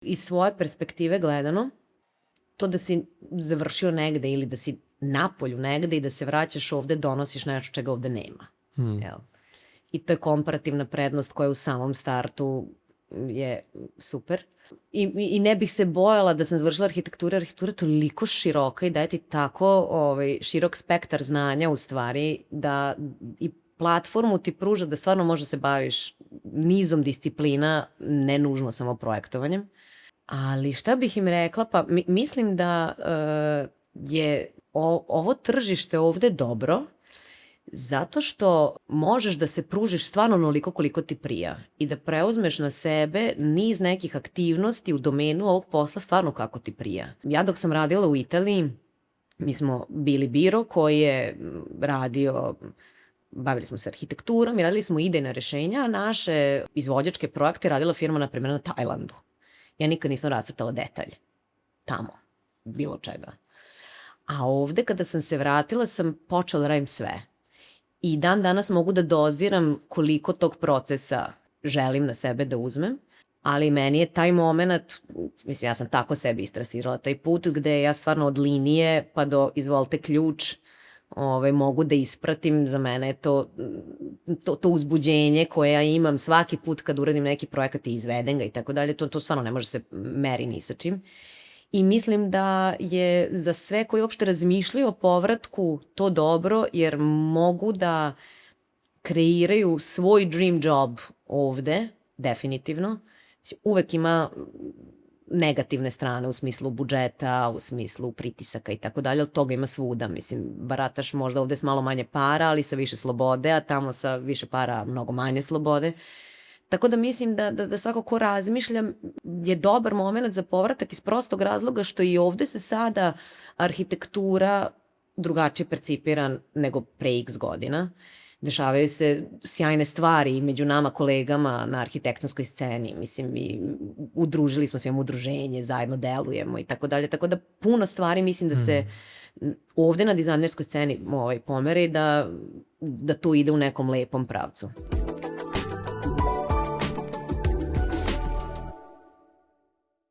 Iz svoje perspektive gledano, to da si završio negde ili da si napolju negde i da se vraćaš ovde, donosiš nešto čega ovde nema. Jel? I to je komparativna prednost koja u samom startu je super. I ne bih se bojala da sam završila arhitekturu. Arhitektura je toliko široka i daje ti tako širok spektar znanja u stvari da i platformu ti pruža da stvarno možda se baviš nizom disciplina, ne nužno samo projektovanjem. Ali šta bih im rekla? Pa mislim da je ovo tržište ovde dobro zato što možeš da se pružiš stvarno onoliko koliko ti prija i da preuzmeš na sebe niz nekih aktivnosti u domenu ovog posla stvarno kako ti prija. Ja dok sam radila u Italiji, mi smo bili biro koji je radio, bavili smo se arhitekturom i radili smo idejna rešenja, a naše izvođačke projekte radila firma, na primjer, na Tajlandu. Ja nikad nisam rascrtala detalj tamo, bilo čega. A ovde kada sam se vratila sam počela da radim sve. I dan danas mogu da doziram koliko tog procesa želim na sebe da uzmem, ali meni je taj moment, mislim ja sam tako sebi istrasirala taj put gde ja stvarno od linije pa do izvolite ključ mogu da ispratim. Za mene je to uzbuđenje koje ja imam svaki put kad uradim neki projekat i izvedem ga i tako dalje, to stvarno ne može se meri ni sa čim. I mislim da je za sve koji uopšte razmišljaju o povratku to dobro, jer mogu da kreiraju svoj dream job ovde, definitivno. Uvek ima negativne strane u smislu budžeta, u smislu pritisaka i tako dalje, ali toga ima svuda. Mislim, barataš možda ovde s malo manje para, ali sa više slobode, a tamo sa više para mnogo manje slobode. Tako da mislim da svako ko razmišlja je dobar moment za povratak iz prostog razloga što i ovde se sada arhitektura drugačije percipira nego pre x godina. Dešavaju se sjajne stvari među nama kolegama na arhitektonskoj sceni. Mislim, udružili smo se, imamo udruženje, zajedno delujemo i tako dalje. Tako da puno stvari mislim da se ovde na dizajnerskoj sceni pomere i da to ide u nekom lepom pravcu.